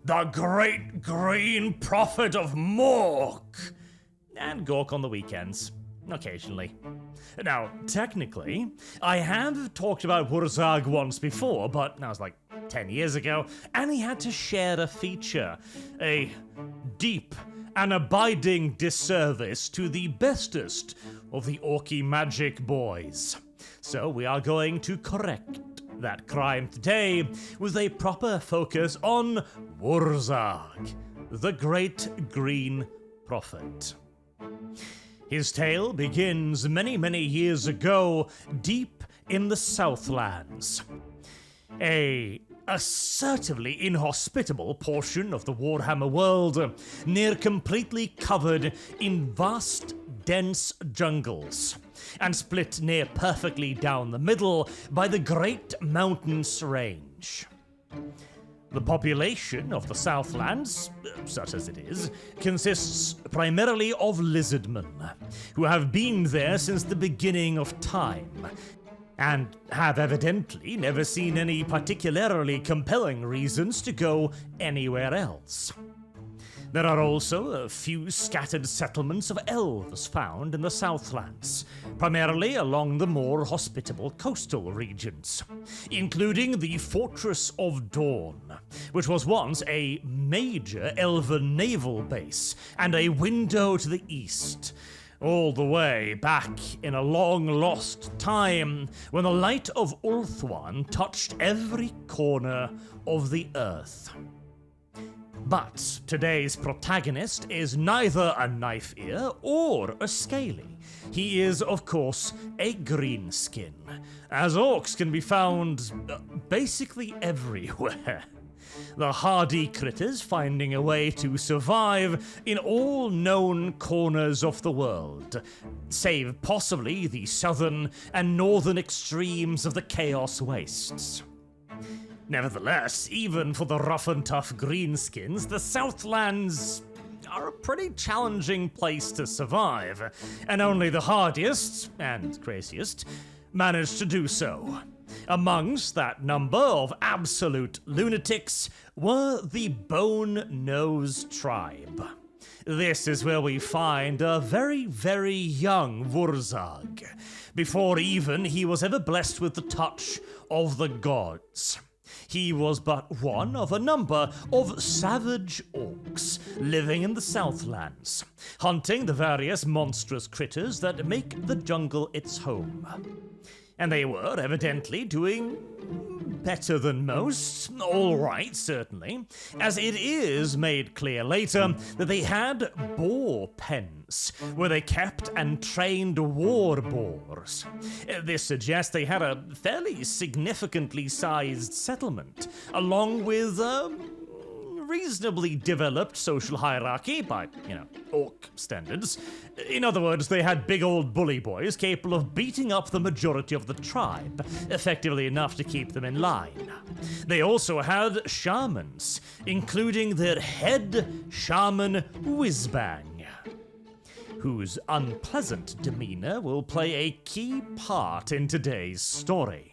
the great green prophet of Mork, and Gork on the weekends, occasionally. Now, technically, I have talked about Wurrzag once before, but that was like 10 years ago, and he had to share a feature, a deep and abiding disservice to the bestest of the Orky magic boys. So we are going to correct that crime today with a proper focus on Wurrzag, the great green prophet. His tale begins many, many years ago, deep in the Southlands. A assertively inhospitable portion of the Warhammer world, near completely covered in vast, dense jungles, and split near perfectly down the middle by the Great Mountains Range. The population of the Southlands, such as it is, consists primarily of lizardmen, who have been there since the beginning of time, and have evidently never seen any particularly compelling reasons to go anywhere else. There are also a few scattered settlements of elves found in the Southlands, primarily along the more hospitable coastal regions, including the Fortress of Dawn, which was once a major elven naval base and a window to the east, all the way back in a long-lost time when the light of Ulthuan touched every corner of the earth. But today's protagonist is neither a knife ear or a scaly. He is, of course, a greenskin, as orcs can be found basically everywhere. The hardy critters finding a way to survive in all known corners of the world, save possibly the southern and northern extremes of the Chaos Wastes. Nevertheless, even for the rough and tough greenskins, the Southlands are a pretty challenging place to survive, and only the hardiest, and craziest, manage to do so. Amongst that number of absolute lunatics were the Bone Nose tribe. This is where we find a very, very young Wurrzag, before even he was ever blessed with the touch of the gods. He was but one of a number of savage orcs living in the Southlands, hunting the various monstrous critters that make the jungle its home. And they were evidently doing better than most, all right, certainly, as it is made clear later that they had boar pens, where they kept and trained war boars. This suggests they had a fairly significantly sized settlement, along with reasonably developed social hierarchy by, orc standards. In other words, they had big old bully boys capable of beating up the majority of the tribe, effectively enough to keep them in line. They also had shamans, including their head shaman Whizbang, whose unpleasant demeanor will play a key part in today's story.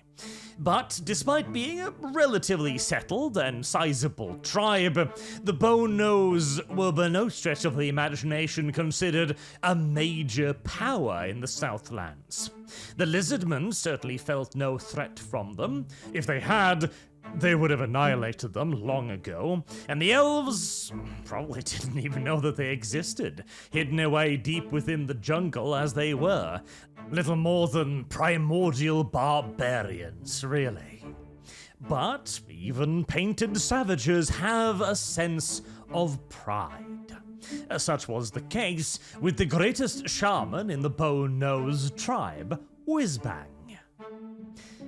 But despite being a relatively settled and sizable tribe, the Bone Nose were by no stretch of the imagination considered a major power in the Southlands. The lizardmen certainly felt no threat from them. If they had, they would have annihilated them long ago, and the elves probably didn't even know that they existed, hidden away deep within the jungle as they were. Little more than primordial barbarians, really. But even painted savages have a sense of pride. Such was the case with the greatest shaman in the Bone Nose tribe, Whizbang.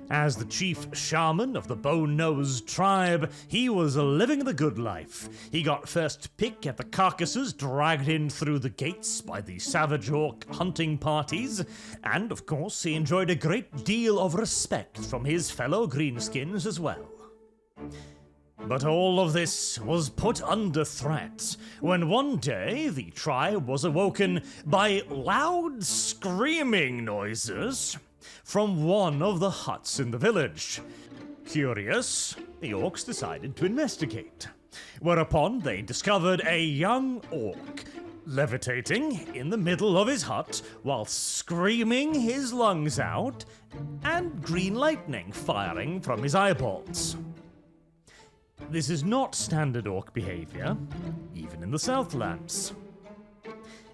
As the chief shaman of the Bone Nose tribe, he was living the good life. He got first pick at the carcasses dragged in through the gates by the savage orc hunting parties, and of course he enjoyed a great deal of respect from his fellow greenskins as well. But all of this was put under threat when one day the tribe was awoken by loud screaming noises from one of the huts in the village. Curious, the orcs decided to investigate. whereupon they discovered a young orc levitating in the middle of his hut while screaming his lungs out and green lightning firing from his eyeballs. This is not standard orc behavior, even in the Southlands.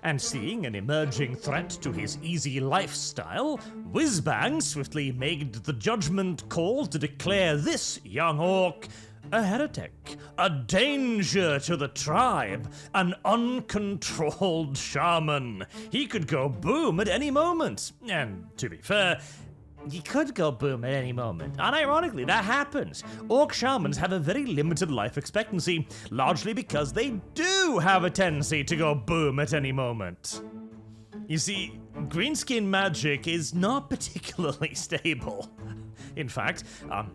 And seeing an emerging threat to his easy lifestyle, Wurrzag swiftly made the judgment call to declare this young orc a heretic, a danger to the tribe, an uncontrolled shaman. He could go boom at any moment. And to be fair, he could go boom at any moment. Unironically, that happens. Orc shamans have a very limited life expectancy, largely because they do have a tendency to go boom at any moment. You see, greenskin magic is not particularly stable. In fact,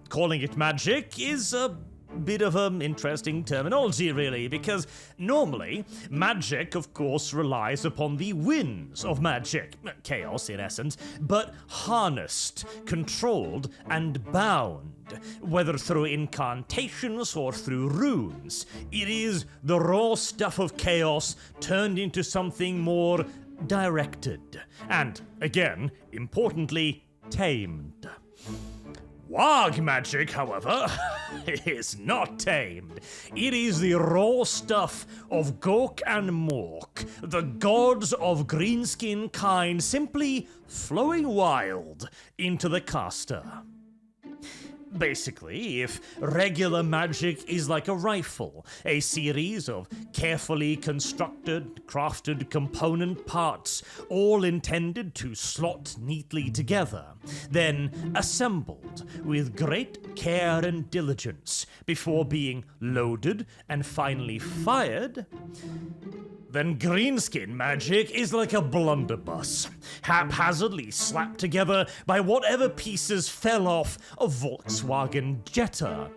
calling it magic is a bit of an interesting terminology, really, because normally magic, of course, relies upon the winds of magic, chaos in essence, but harnessed, controlled, and bound, whether through incantations or through runes. It is the raw stuff of chaos turned into something more directed, and, again, importantly, tamed. Wurrzag magic, however, is not tamed. It is the raw stuff of Gork and Mork, the gods of greenskin kind, simply flowing wild into the caster. Basically, if regular magic is like a rifle, a series of carefully constructed, crafted component parts, all intended to slot neatly together, then assembled with great care and diligence before being loaded and finally fired, then greenskin magic is like a blunderbuss, haphazardly slapped together by whatever pieces fell off a Volkswagen Jetta,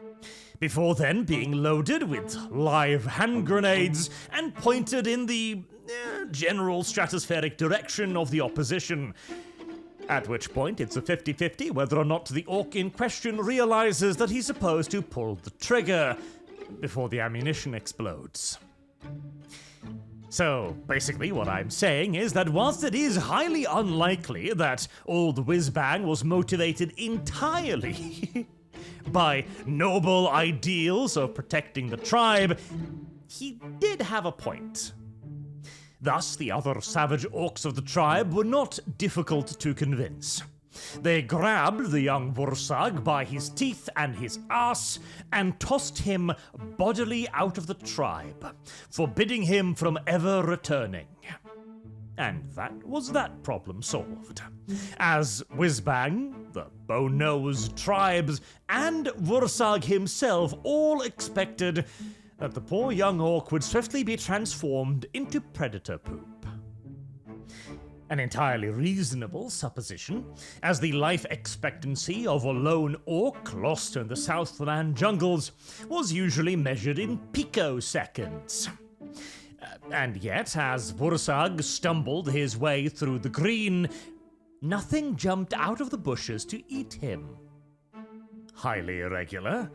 before then being loaded with live hand grenades and pointed in the general stratospheric direction of the opposition. At which point it's a 50-50 whether or not the orc in question realizes that he's supposed to pull the trigger before the ammunition explodes. So, basically what I'm saying is that whilst it is highly unlikely that old Wurrzag was motivated entirely by noble ideals of protecting the tribe, he did have a point. Thus, the other savage orcs of the tribe were not difficult to convince. They grabbed the young Wurrzag by his teeth and his ass and tossed him bodily out of the tribe, forbidding him from ever returning. And that was that problem solved. As Wurrzag, the bone-nosed tribes, and Wurrzag himself all expected that the poor young orc would swiftly be transformed into predator poop. An entirely reasonable supposition, as the life expectancy of a lone orc lost in the Southland jungles was usually measured in picoseconds. And yet, as Wurrzag stumbled his way through the green, nothing jumped out of the bushes to eat him. Highly irregular.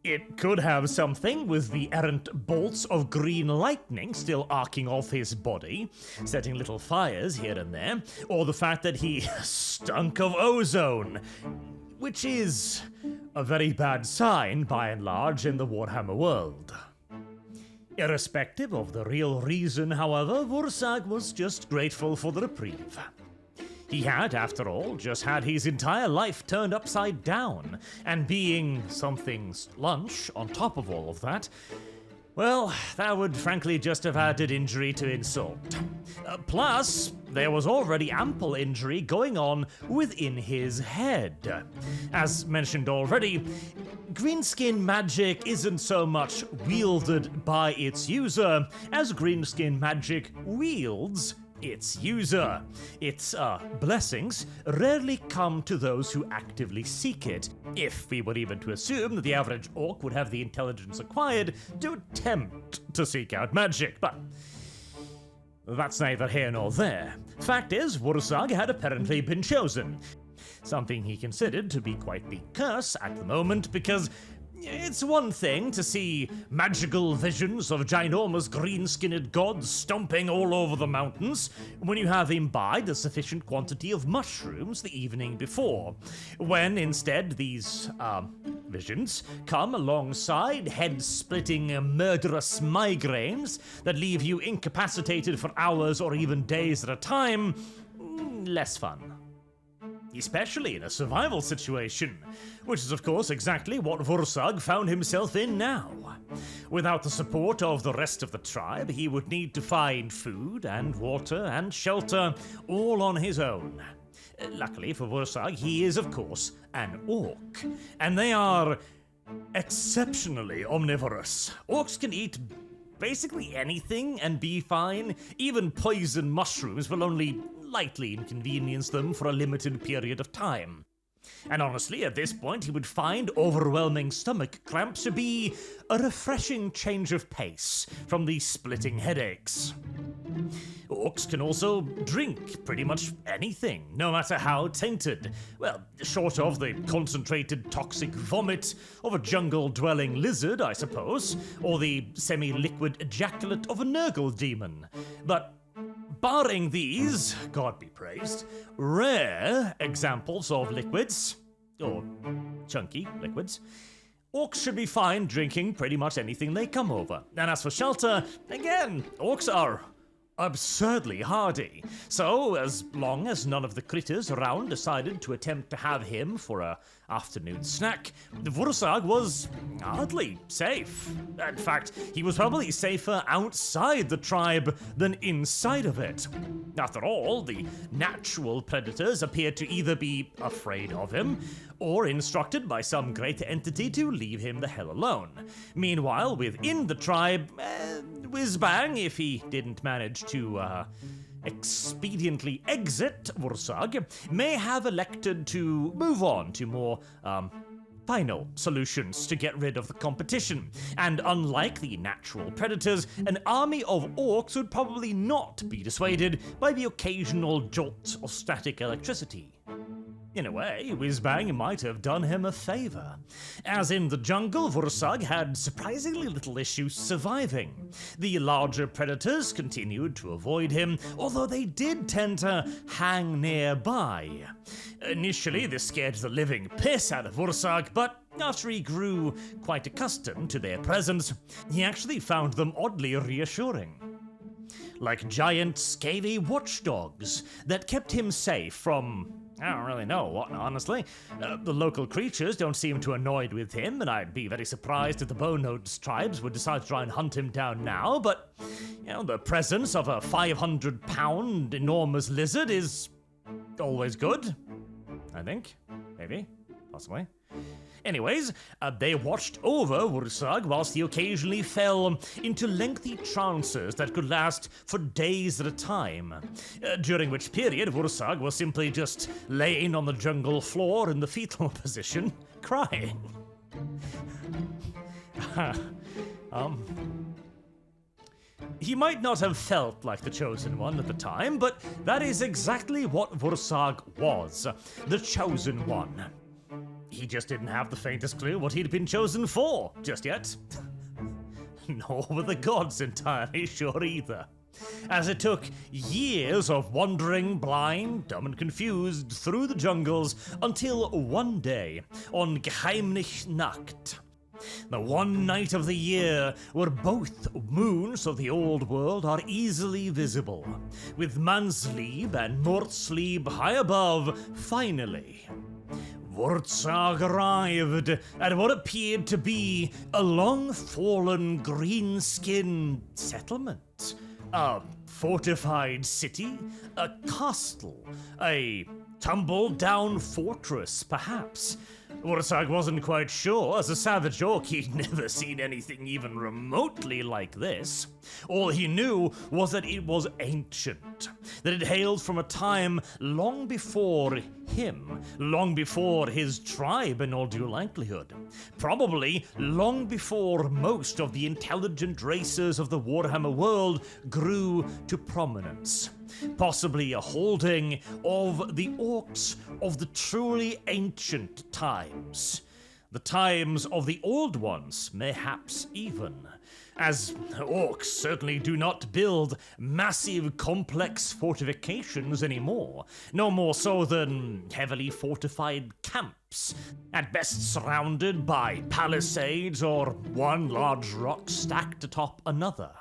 It could have something with the errant bolts of green lightning still arcing off his body, setting little fires here and there, or the fact that he stunk of ozone, which is a very bad sign by and large in the Warhammer world. Irrespective of the real reason, however, Wurrzag was just grateful for the reprieve. He had, after all, just had his entire life turned upside down, and being something's lunch on top of all of that, well, that would frankly just have added injury to insult. Plus, there was already ample injury going on within his head. As mentioned already, greenskin magic isn't so much wielded by its user as greenskin magic wields its user. Its blessings rarely come to those who actively seek it, if we were even to assume that the average orc would have the intelligence acquired to attempt to seek out magic, but that's neither here nor there. Fact is, Wurrzag had apparently been chosen, something he considered to be quite the curse at the moment, because It's one thing to see magical visions of ginormous green-skinned gods stomping all over the mountains when you have imbibed a sufficient quantity of mushrooms the evening before, when instead these, visions come alongside head-splitting murderous migraines that leave you incapacitated for hours or even days at a time. Less fun. Especially in a survival situation, which is of course exactly what Wurrzag found himself in now. Without the support of the rest of the tribe, he would need to find food and water and shelter all on his own. Luckily for Wurrzag, he is of course an orc, and they are exceptionally omnivorous. Orcs can eat basically anything and be fine. Even poison mushrooms will only lightly inconvenience them for a limited period of time. And honestly, at this point, he would find overwhelming stomach cramps to be a refreshing change of pace from the splitting headaches. Orcs can also drink pretty much anything, no matter how tainted. Well, short of the concentrated toxic vomit of a jungle-dwelling lizard, I suppose, or the semi-liquid ejaculate of a Nurgle demon. But barring these, God be praised, rare examples of liquids, or chunky liquids, orcs should be fine drinking pretty much anything they come over. And as for shelter, again, orcs are absurdly hardy. So, as long as none of the critters around decided to attempt to have him for a afternoon snack, Wurrzag was hardly safe. In fact, he was probably safer outside the tribe than inside of it. After all, the natural predators appeared to either be afraid of him or instructed by some great entity to leave him the hell alone. Meanwhile, within the tribe, whiz-bang, if he didn't manage to expediently exit Wurrzag, may have elected to move on to more final solutions to get rid of the competition. And unlike the natural predators, an army of orcs would probably not be dissuaded by the occasional jolt of static electricity. In a way, whiz-bang might have done him a favor. As in the jungle, Wurrzag had surprisingly little issue surviving. The larger predators continued to avoid him, although they did tend to hang nearby. Initially, this scared the living piss out of Wurrzag, but after he grew quite accustomed to their presence, he actually found them oddly reassuring. Like giant, scaly watchdogs that kept him safe from I don't really know what, honestly. The local creatures don't seem too annoyed with him, and I'd be very surprised if the Bone-Nodes tribes would decide to try and hunt him down now, but, the presence of a 500-pound enormous lizard is always good, I think. Maybe. Possibly. Anyways, they watched over Wurrzag whilst he occasionally fell into lengthy trances that could last for days at a time, during which period Wurrzag was simply just laying on the jungle floor in the fetal position, crying. He might not have felt like the Chosen One at the time, but that is exactly what Wurrzag was, the Chosen One. He just didn't have the faintest clue what he'd been chosen for, just yet. Nor were the gods entirely sure either, as it took years of wandering blind, dumb and confused through the jungles until one day, on Geheimlich Nacht, the one night of the year where both moons of the old world are easily visible, with Manslieb and Mortslieb high above, finally, Wurrzag arrived at what appeared to be a long-fallen green-skinned settlement, a fortified city, a castle, a tumble-down fortress, perhaps. Wurrzag wasn't quite sure. As a savage orc, he'd never seen anything even remotely like this. All he knew was that it was ancient, that it hailed from a time long before him, long before his tribe in all due likelihood, probably long before most of the intelligent races of the Warhammer world grew to prominence. Possibly a holding of the orcs of the truly ancient times. The times of the old ones, mayhaps even, as orcs certainly do not build massive, complex fortifications anymore, no more so than heavily fortified camps, at best surrounded by palisades or one large rock stacked atop another.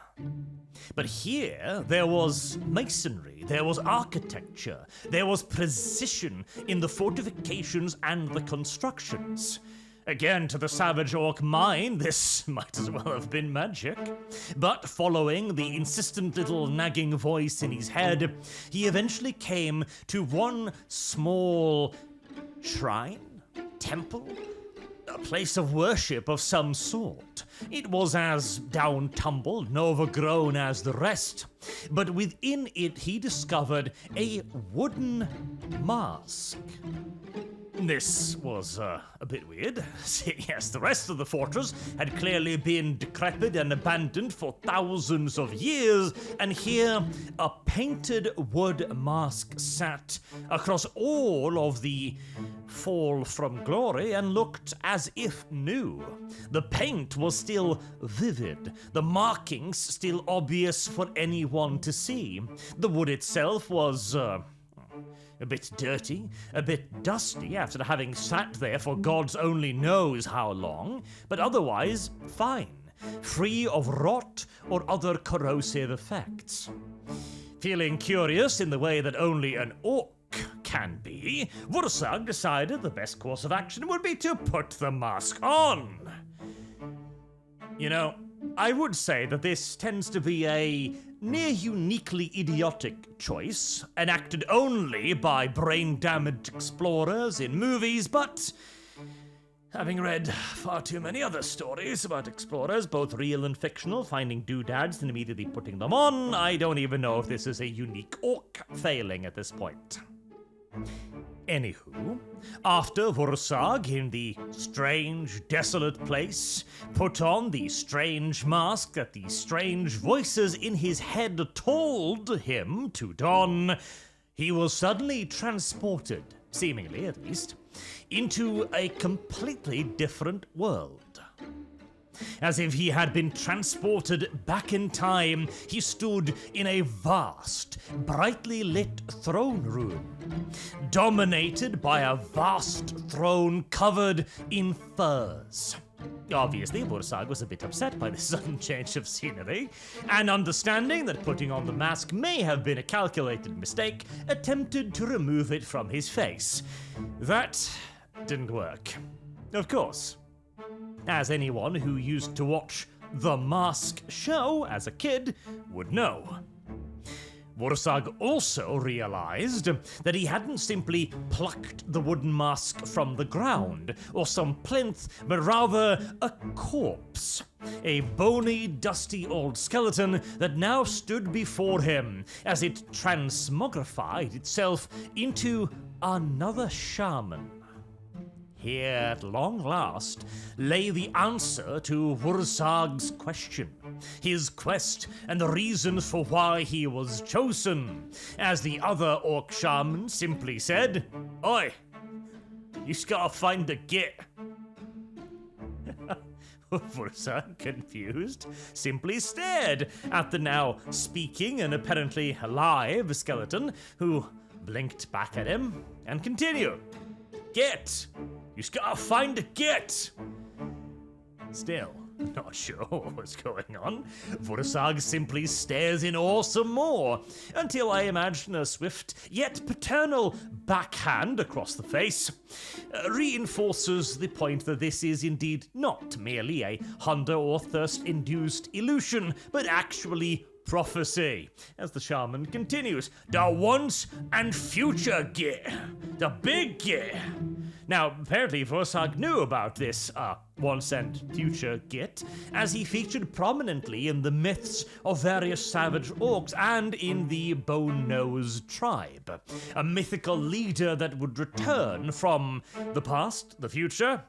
But here, there was masonry, there was architecture, there was precision in the fortifications and the constructions. Again, to the savage orc mind, this might as well have been magic. But following the insistent little nagging voice in his head, he eventually came to one small shrine, temple, a place of worship of some sort. It was as down-tumbled and overgrown as the rest, but within it he discovered a wooden mask. This was a bit weird. Yes, the rest of the fortress had clearly been decrepit and abandoned for thousands of years, and here a painted wood mask sat across all of the fall from glory and looked as if new. The paint was still vivid, the markings still obvious for anyone to see. The wood itself was a bit dirty, a bit dusty after having sat there for God's only knows how long, but otherwise fine, free of rot or other corrosive effects. Feeling curious in the way that only an orc can be, Wurrzag decided the best course of action would be to put the mask on. You know, I would say that this tends to be a near uniquely idiotic choice, enacted only by brain-damaged explorers in movies, but having read far too many other stories about explorers, both real and fictional, finding doodads and immediately putting them on, I don't even know if this is a unique orc failing at this point. Anywho, after Wurrzag, in the strange, desolate place, put on the strange mask that the strange voices in his head told him to don, he was suddenly transported, seemingly at least, into a completely different world. As if he had been transported back in time, he stood in a vast, brightly lit throne room, dominated by a vast throne covered in furs. Obviously, Wurrzag was a bit upset by this sudden change of scenery, and understanding that putting on the mask may have been a calculated mistake, attempted to remove it from his face. That didn't work. Of course. As anyone who used to watch The Mask show as a kid would know. Wurrzag also realized that he hadn't simply plucked the wooden mask from the ground or some plinth, but rather a corpse. A bony, dusty old skeleton that now stood before him as it transmogrified itself into another shaman. Here, at long last, lay the answer to Wurrzag's question, his quest, and the reasons for why he was chosen. As the other orc shaman simply said, "Oi, you just gotta find the git." Wurrzag, confused, simply stared at the now speaking and apparently alive skeleton, who blinked back at him and continued, "Git! You just gotta find a git!" Still, not sure what was going on, Wurrzag simply stares in awe some more, until I imagine a swift yet paternal backhand across the face reinforces the point that this is indeed not merely a hunger or thirst-induced illusion, but actually prophecy, as the shaman continues, "The once and future git, the big git." Now, apparently Wurrzag knew about this once and future git, as he featured prominently in the myths of various savage orcs and in the Bone-Nosed tribe, a mythical leader that would return from the past, the future,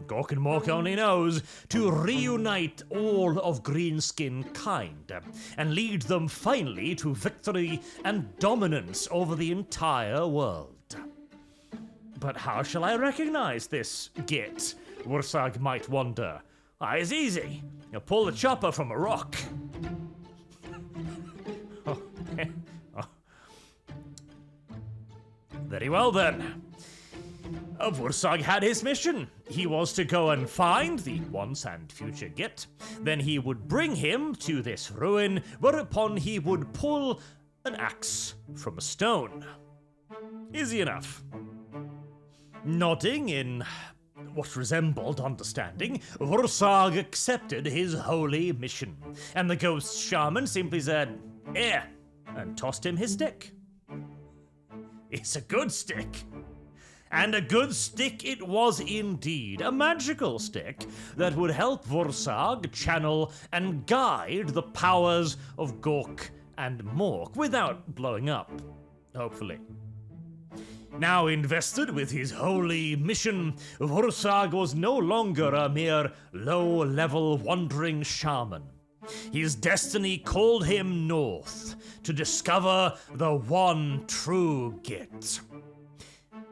Gork and Mork only knows, to reunite all of Greenskin kind, and lead them finally to victory and dominance over the entire world. But how shall I recognize this git? Wurrzag might wonder. It's easy. You pull the chopper from a rock. Very well then. Wurrzag had his mission. He was to go and find the once and future Git. Then he would bring him to this ruin, whereupon he would pull an axe from a stone. Easy enough. Nodding in what resembled understanding, Wurrzag accepted his holy mission, and the ghost shaman simply said, "Here," and tossed him his stick. It's a good stick. And a good stick it was indeed, a magical stick that would help Wurrzag channel and guide the powers of Gork and Mork without blowing up, hopefully. Now invested with his holy mission, Wurrzag was no longer a mere low-level wandering shaman. His destiny called him north to discover the one true Git.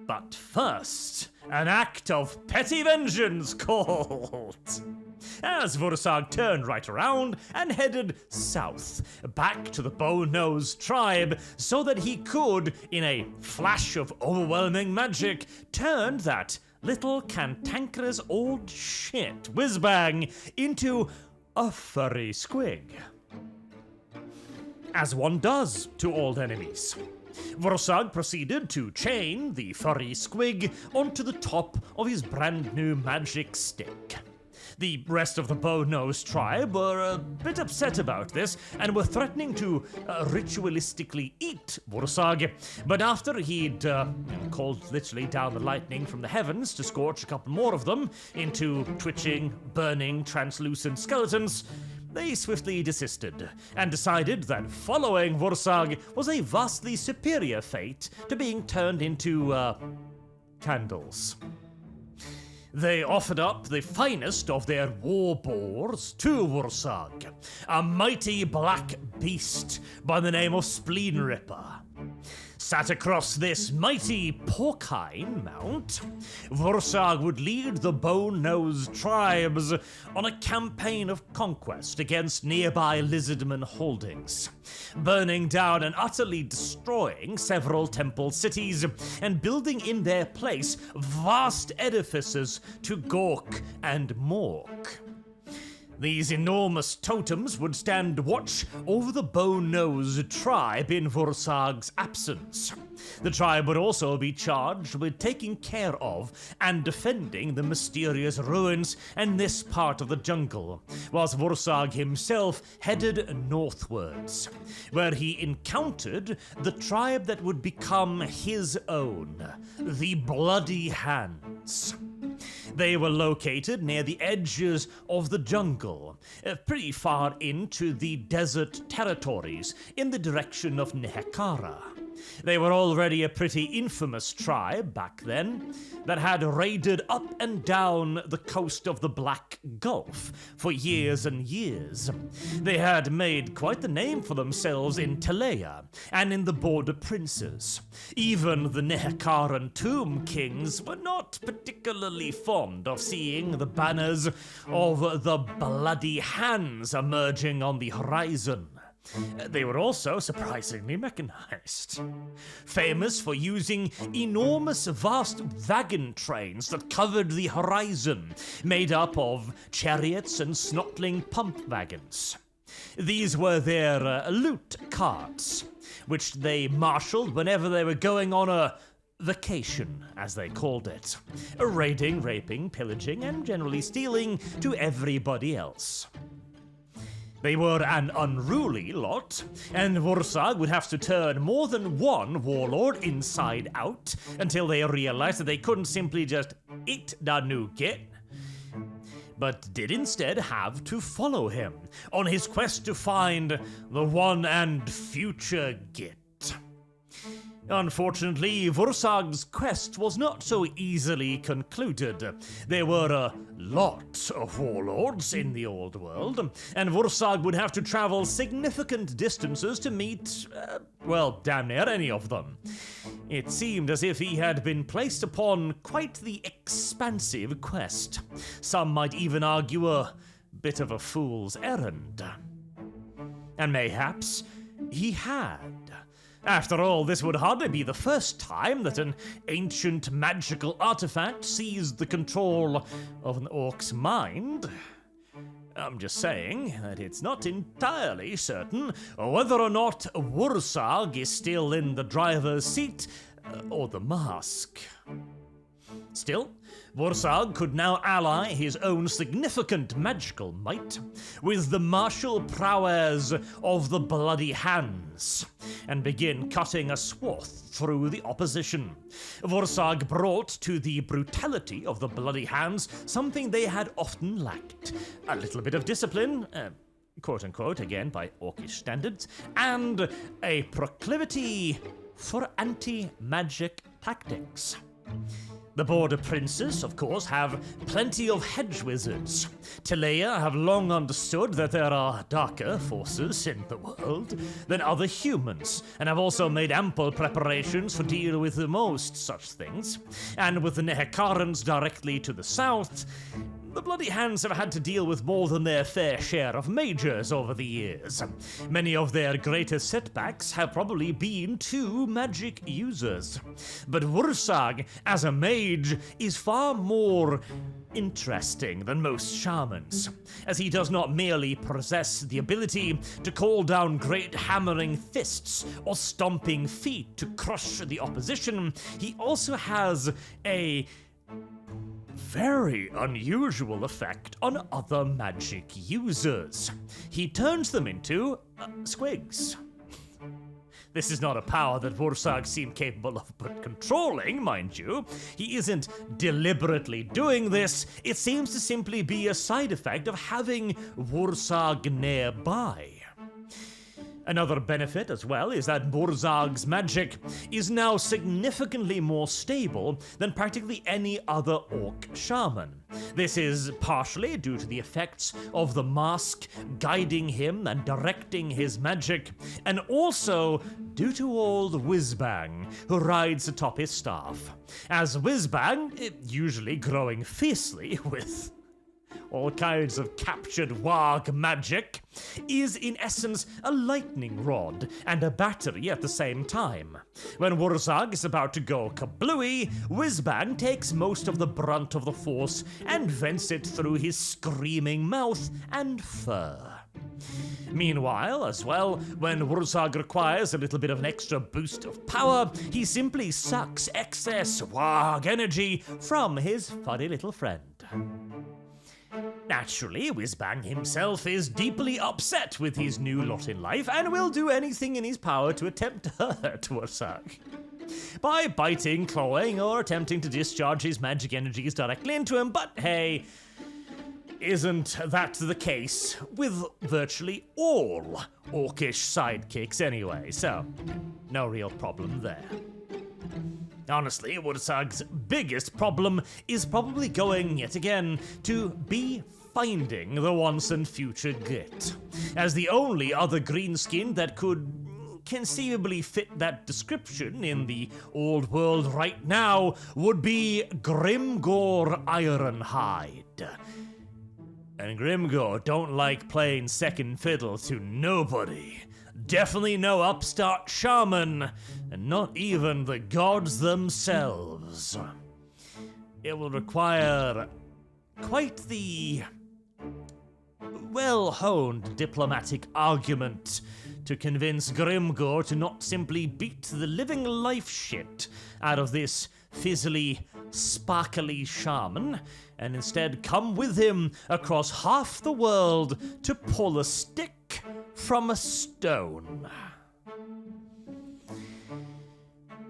But first, an act of petty vengeance called. As Wurrzag turned right around and headed south, back to the Bow-Nosed tribe, so that he could, in a flash of overwhelming magic, turn that little cantankerous old shit whiz-bang into a furry squig. As one does to old enemies. Wurrzag proceeded to chain the furry squig onto the top of his brand new magic stick. The rest of the Bow-Nosed tribe were a bit upset about this and were threatening to ritualistically eat Wurrzag, but after he'd called literally down the lightning from the heavens to scorch a couple more of them into twitching, burning, translucent skeletons, they swiftly desisted and decided that following Wurrzag was a vastly superior fate to being turned into, candles. They offered up the finest of their war boars to Wurrzag, a mighty black beast by the name of Spleen Ripper. Sat across this mighty porcine mount, Wurrzag would lead the Bow-Nosed tribes on a campaign of conquest against nearby lizardman holdings, burning down and utterly destroying several temple cities and building in their place vast edifices to Gork and Mork. These enormous totems would stand watch over the Bow-Nosed tribe in Wurrzag's absence. The tribe would also be charged with taking care of and defending the mysterious ruins in this part of the jungle, whilst Wurrzag himself headed northwards, where he encountered the tribe that would become his own, the Bloody Hands. They were located near the edges of the jungle, pretty far into the desert territories in the direction of Nehekara. They were already a pretty infamous tribe back then that had raided up and down the coast of the Black Gulf for years and years. They had made quite the name for themselves in Telea and in the Border Princes. Even the Nehekaran Tomb Kings were not particularly fond of seeing the banners of the Bloody Hands emerging on the horizon. They were also surprisingly mechanized, famous for using enormous vast wagon trains that covered the horizon, made up of chariots and snottling pump wagons. These were their loot carts, which they marshaled whenever they were going on a vacation, as they called it, raiding, raping, pillaging, and generally stealing to everybody else. They were an unruly lot, and Wurrzag would have to turn more than one warlord inside out until they realized that they couldn't simply just eat the new Git, but did instead have to follow him on his quest to find the one and future Git. Unfortunately, Wurrzag's quest was not so easily concluded. There were a lot of warlords in the old world, and Wurrzag would have to travel significant distances to meet, well, damn near any of them. It seemed as if he had been placed upon quite the expansive quest. Some might even argue a bit of a fool's errand. And mayhaps he had. After all, this would hardly be the first time that an ancient magical artifact seized the control of an orc's mind. I'm just saying that it's not entirely certain whether or not Wurrzag is still in the driver's seat or the mask. Still, Wurrzag could now ally his own significant magical might with the martial prowess of the Bloody Hands and begin cutting a swath through the opposition. Wurrzag brought to the brutality of the Bloody Hands something they had often lacked: a little bit of discipline, quote-unquote, again by orcish standards, and a proclivity for anti-magic tactics. The Border Princes, of course, have plenty of hedge wizards. Tilea have long understood that there are darker forces in the world than other humans, and have also made ample preparations for deal with the most such things. And with the Nehekarans directly to the south, the Bloody Hands have had to deal with more than their fair share of mages over the years. Many of their greatest setbacks have probably been to magic users. But Wurrzag, as a mage, is far more interesting than most shamans, as he does not merely possess the ability to call down great hammering fists or stomping feet to crush the opposition. He also has a very unusual effect on other magic users. He turns them into squigs. This is not a power that Wurrzag seemed capable of but controlling, mind you. He isn't deliberately doing this. It seems to simply be a side effect of having Wurrzag nearby. Another benefit as well is that Wurrzag's magic is now significantly more stable than practically any other orc shaman. This is partially due to the effects of the mask guiding him and directing his magic, and also due to old Whizbang, who rides atop his staff. As Whizbang, usually growing fiercely with all kinds of captured warg magic, is in essence a lightning rod and a battery at the same time. When Wurrzag is about to go kablooey, Whizbang takes most of the brunt of the force and vents it through his screaming mouth and fur. Meanwhile, as well, when Wurrzag requires a little bit of an extra boost of power, he simply sucks excess warg energy from his furry little friend. Naturally, Whizbang himself is deeply upset with his new lot in life and will do anything in his power to attempt to hurt Wurrzag. By biting, clawing, or attempting to discharge his magic energies directly into him, but hey, isn't that the case with virtually all orcish sidekicks anyway, so no real problem there. Honestly, Wurrzag's biggest problem is probably going, yet again, to be finding the once and future Git, as the only other greenskin that could conceivably fit that description in the old world right now would be Grimgor Ironhide. And Grimgor don't like playing second fiddle to nobody. Definitely no upstart shaman, and not even the gods themselves. It will require quite the well-honed diplomatic argument to convince Grimgor to not simply beat the living life shit out of this fizzly, sparkly shaman, and instead come with him across half the world to pull a stick from a stone.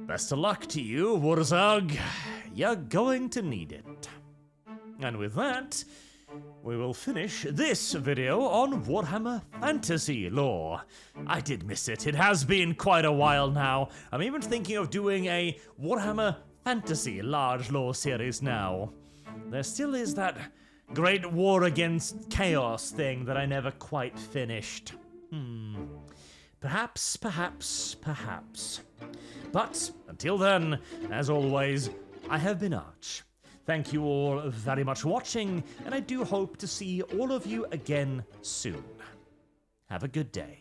Best of luck to you, Wurrzag. You're going to need it. And with that, we will finish this video on Warhammer Fantasy lore. I did miss it. It has been quite a while now. I'm even thinking of doing a Warhammer Fantasy large lore series now. There still is that great war against chaos thing that I never quite finished. Perhaps. But until then, as always, I have been Arch. Thank you all very much for watching, and I do hope to see all of you again soon. Have a good day.